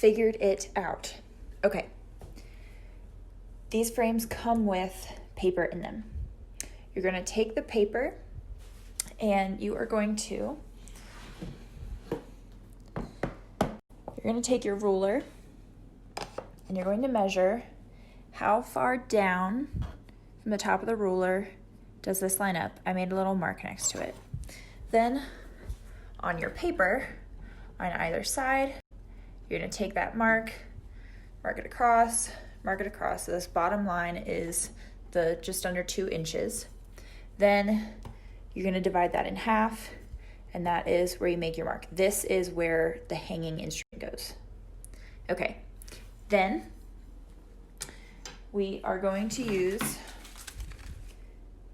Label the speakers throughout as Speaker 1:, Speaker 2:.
Speaker 1: figured it out. Okay. These frames come with paper in them. You're going to take the paper and you are going to take your ruler and you're going to measure how far down from the top of the ruler does this line up. I made a little mark next to it. Then on your paper, on either side, you're going to take that mark it across, so this bottom line is the just under 2 inches. Then you're going to divide that in half, and that is where you make your mark. This is where the hanging instrument goes. Okay, then we are going to use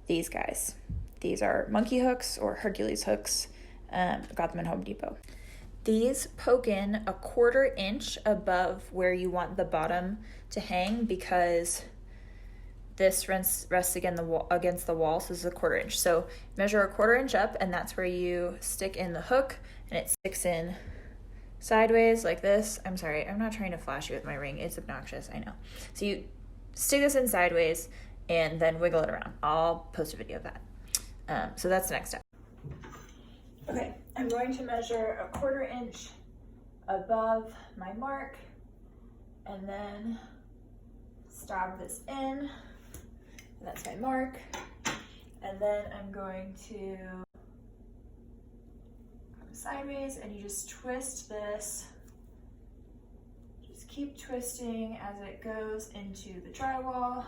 Speaker 1: these guys. These are monkey hooks or Hercules hooks. Got them in Home Depot. These poke in 1/4 inch above where you want the bottom to hang because this rests against the wall, so this is 1/4 inch. So measure 1/4 inch up, and that's where you stick in the hook, and it sticks in sideways like this. I'm sorry, I'm not trying to flash you with my ring. It's obnoxious, I know. So you stick this in sideways and then wiggle it around. I'll post a video of that. So that's the next step. Okay, I'm going to measure 1/4 inch above my mark and then stab this in. That's my mark. And then I'm going to go sideways, and you just twist this. Just keep twisting as it goes into the drywall,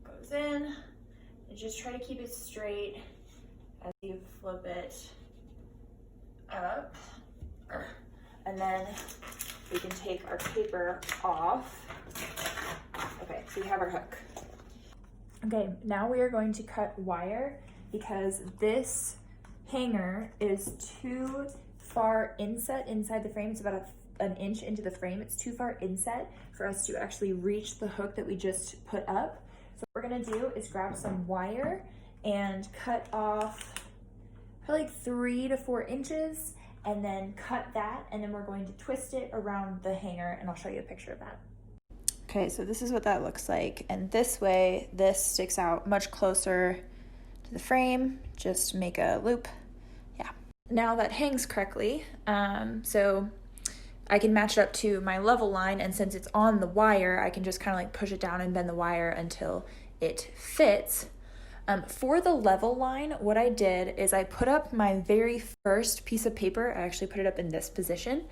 Speaker 1: goes in, and just try to keep it straight as you flip it up. And then we can take our paper off. Okay, so we have our hook. Okay, now we are going to cut wire because this hanger is too far inset inside the frame. It's about an inch into the frame. It's too far inset for us to actually reach the hook that we just put up. So what we're gonna do is grab some wire and cut off probably like 3 to 4 inches, and then cut that, and then we're going to twist it around the hanger, and I'll show you a picture of that. Okay, so this is what that looks like, and this way, this sticks out much closer to the frame. Just make a loop, yeah. Now that hangs correctly, so I can match it up to my level line, and since it's on the wire, I can just kind of like push it down and bend the wire until it fits. For the level line, what I did is I put up my very first piece of paper. I actually put it up in this position.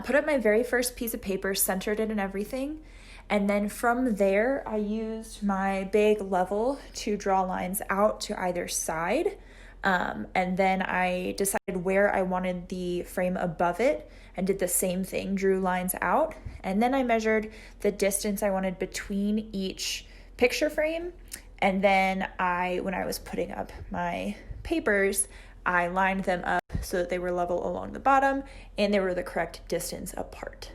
Speaker 1: Put up my very first piece of paper, centered it and everything. And then from there, I used my big level to draw lines out to either side. And then I decided where I wanted the frame above it and did the same thing, drew lines out. And then I measured the distance I wanted between each picture frame. And then when I was putting up my papers, I lined them up so that they were level along the bottom and they were the correct distance apart.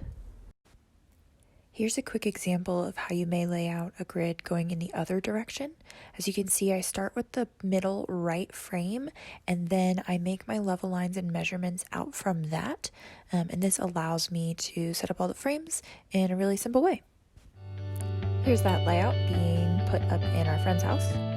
Speaker 1: Here's a quick example of how you may lay out a grid going in the other direction. As you can see, I start with the middle right frame, and then I make my level lines and measurements out from that. And this allows me to set up all the frames in a really simple way. Here's that layout being put up in our friend's house.